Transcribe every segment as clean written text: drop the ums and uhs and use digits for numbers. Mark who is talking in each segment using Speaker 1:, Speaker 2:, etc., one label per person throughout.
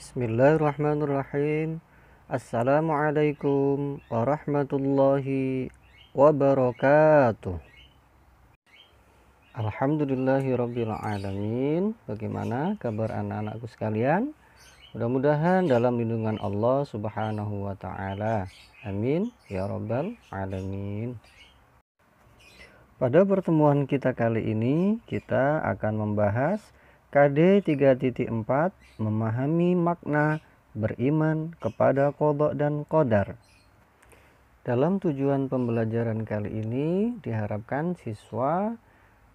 Speaker 1: Bismillahirrahmanirrahim. Assalamualaikum warahmatullahi wabarakatuh. Alhamdulillahirrabbilalamin. Bagaimana kabar anak-anakku sekalian? Mudah-mudahan dalam lindungan Allah subhanahu wa ta'ala. Amin ya rabbal alamin. Pada pertemuan kita kali ini kita akan membahas KD 3.4 memahami makna beriman kepada qada dan qadar. Dalam tujuan pembelajaran kali ini diharapkan siswa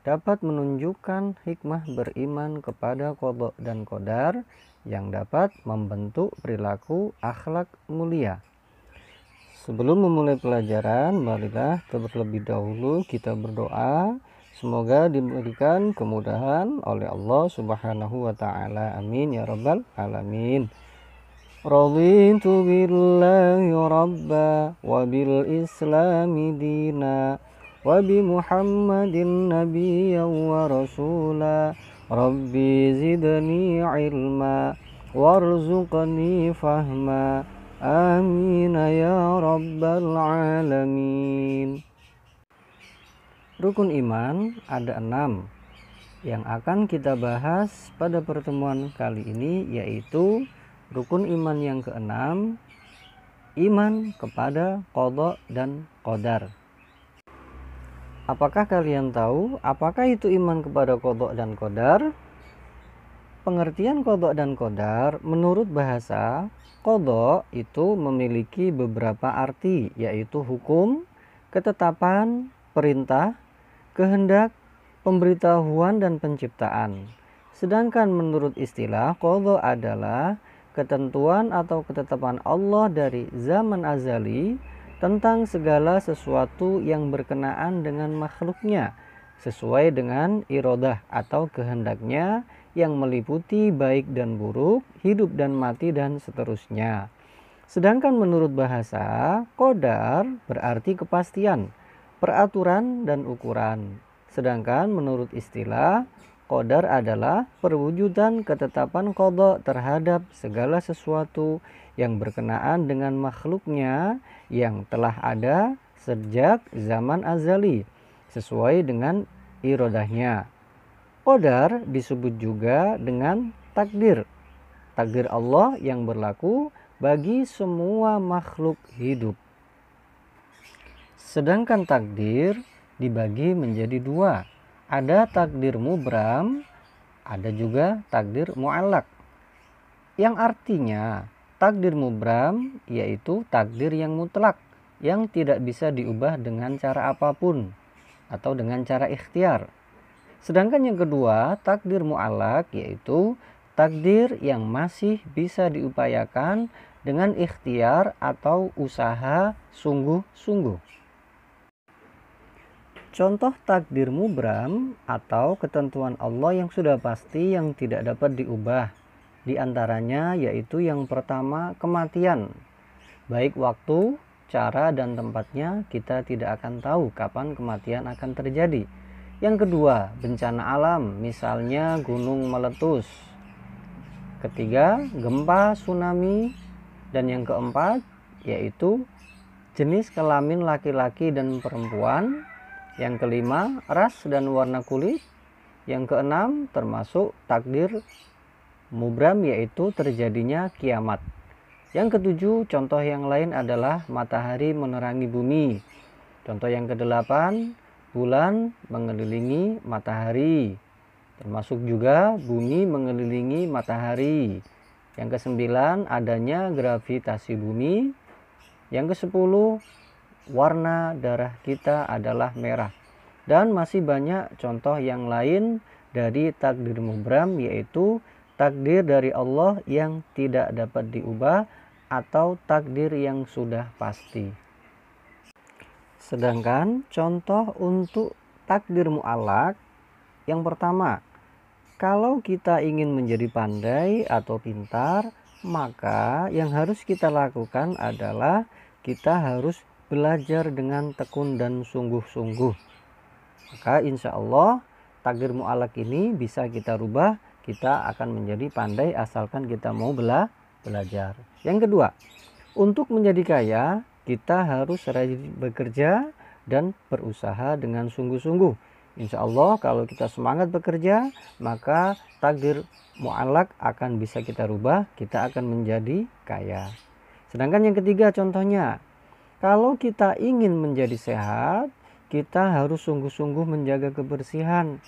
Speaker 1: dapat menunjukkan hikmah beriman kepada qada dan qadar yang dapat membentuk perilaku akhlak mulia. Sebelum memulai pelajaran, marilah terlebih dahulu kita berdoa. Semoga diberikan kemudahan oleh Allah subhanahu wa ta'ala. Amin ya rabbal alamin. Raditu billahi rabba wa bil islami dina wa bi muhammadin nabiyyan wa rasula. Rabbi zidni ilma warzuqni fahma. Amin ya rabbal alamin. Rukun iman ada 6 yang akan kita bahas pada pertemuan kali ini, yaitu rukun iman yang ke-6, iman kepada qada dan qadar. Apakah kalian tahu apakah itu iman kepada qada dan qadar? Pengertian qada dan qadar menurut bahasa, qada itu memiliki beberapa arti, yaitu hukum, ketetapan, perintah, kehendak, pemberitahuan, dan penciptaan. Sedangkan menurut istilah, qada adalah ketentuan atau ketetapan Allah dari zaman azali tentang segala sesuatu yang berkenaan dengan makhluknya, sesuai dengan iradah atau kehendaknya yang meliputi baik dan buruk, hidup dan mati, dan seterusnya. Sedangkan menurut bahasa, qadar berarti kepastian, peraturan, dan ukuran. Sedangkan menurut istilah, qadar adalah perwujudan ketetapan qada terhadap segala sesuatu yang berkenaan dengan makhluknya yang telah ada sejak zaman azali, sesuai dengan iradahnya. Qadar disebut juga dengan takdir. Takdir Allah yang berlaku bagi semua makhluk hidup. Sedangkan takdir dibagi menjadi 2. Ada takdir mubram, ada juga takdir mu'allaq. Yang artinya takdir mubram yaitu takdir yang mutlak, yang tidak bisa diubah dengan cara apapun atau dengan cara ikhtiar. Sedangkan yang kedua, takdir mu'allaq, yaitu takdir yang masih bisa diupayakan dengan ikhtiar atau usaha sungguh-sungguh. Contoh takdir mubram atau ketentuan Allah yang sudah pasti yang tidak dapat diubah. Di antaranya yaitu yang pertama, kematian. Baik waktu, cara, dan tempatnya kita tidak akan tahu kapan kematian akan terjadi. Yang kedua, bencana alam, misalnya gunung meletus. Ketiga, gempa, tsunami. Dan yang keempat yaitu jenis kelamin laki-laki dan perempuan. Yang kelima, ras dan warna kulit. Yang keenam, termasuk takdir mubram, yaitu terjadinya kiamat. Yang ketujuh, contoh yang lain adalah matahari menerangi bumi. Contoh yang kedelapan, bulan mengelilingi matahari. Termasuk juga bumi mengelilingi matahari. Yang kesembilan, adanya gravitasi bumi. Yang kesepuluh, warna darah kita adalah merah. Dan masih banyak contoh yang lain dari takdir mubram, yaitu takdir dari Allah yang tidak dapat diubah atau takdir yang sudah pasti. Sedangkan contoh untuk takdir mu'allaq, yang pertama, kalau kita ingin menjadi pandai atau pintar, maka yang harus kita lakukan adalah kita harus belajar dengan tekun dan sungguh-sungguh. Maka insya Allah takdir mu'allaq ini bisa kita rubah. Kita akan menjadi pandai asalkan kita mau belajar. Yang kedua, untuk menjadi kaya, kita harus rajin bekerja dan berusaha dengan sungguh-sungguh. Insya Allah kalau kita semangat bekerja, maka takdir mu'allak akan bisa kita rubah, kita akan menjadi kaya. Sedangkan yang ketiga contohnya, kalau kita ingin menjadi sehat, kita harus sungguh-sungguh menjaga kebersihan.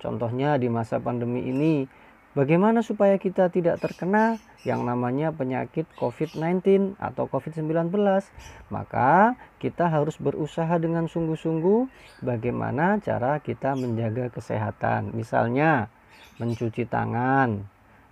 Speaker 1: Contohnya di masa pandemi ini, bagaimana supaya kita tidak terkena yang namanya penyakit COVID-19 atau COVID-19? Maka kita harus berusaha dengan sungguh-sungguh bagaimana cara kita menjaga kesehatan. Misalnya mencuci tangan,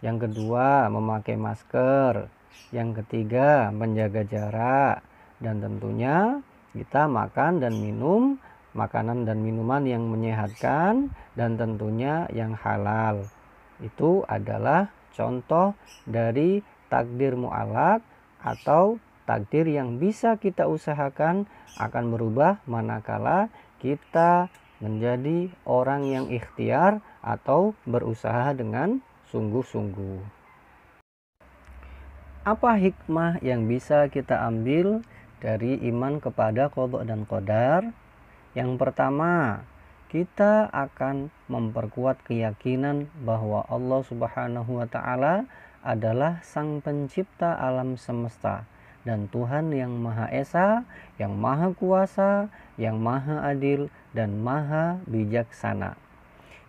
Speaker 1: yang kedua memakai masker, yang ketiga menjaga jarak, dan tentunya kita makan dan minum makanan dan minuman yang menyehatkan dan tentunya yang halal. Itu adalah contoh dari takdir mu'allak atau takdir yang bisa kita usahakan akan berubah manakala kita menjadi orang yang ikhtiar atau berusaha dengan sungguh-sungguh. Apa hikmah yang bisa kita ambil dari iman kepada qada dan qadar? Yang pertama, kita akan memperkuat keyakinan bahwa Allah Subhanahu wa Ta'ala adalah Sang Pencipta alam semesta dan Tuhan yang Maha Esa, yang Maha Kuasa, yang Maha Adil, dan Maha Bijaksana.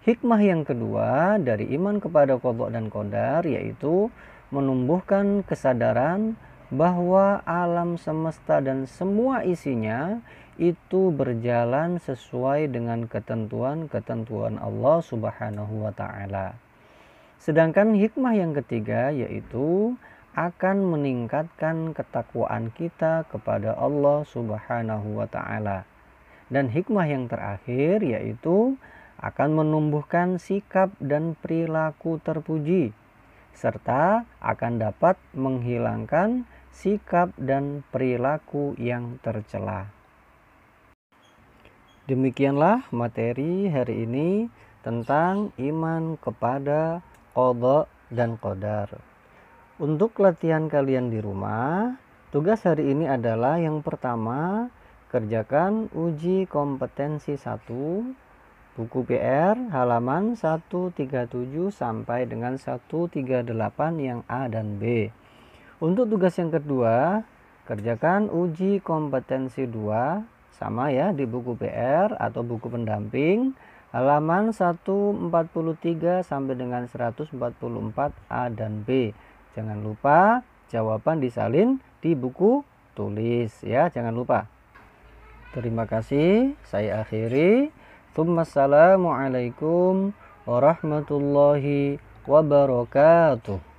Speaker 1: Hikmah yang kedua dari iman kepada qada dan qadar yaitu menumbuhkan kesadaran bahwa alam semesta dan semua isinya itu berjalan sesuai dengan ketentuan-ketentuan Allah Subhanahu wa Ta'ala. Sedangkan hikmah yang ketiga yaitu akan meningkatkan ketakwaan kita kepada Allah Subhanahu wa Ta'ala. Dan hikmah yang terakhir yaitu akan menumbuhkan sikap dan perilaku terpuji serta akan dapat menghilangkan sikap dan perilaku yang tercela. Demikianlah materi hari ini tentang iman kepada qada dan qadar. Untuk latihan kalian di rumah, tugas hari ini adalah yang pertama, kerjakan uji kompetensi 1, buku PR halaman 137 sampai dengan 138 yang A dan B. Untuk tugas yang kedua, kerjakan uji kompetensi 2, sama ya di buku PR atau buku pendamping halaman 143 sampai dengan 144 A dan B. Jangan lupa jawaban disalin di buku tulis ya, jangan lupa. Terima kasih, saya akhiri. Assalamualaikum warahmatullahi wabarakatuh.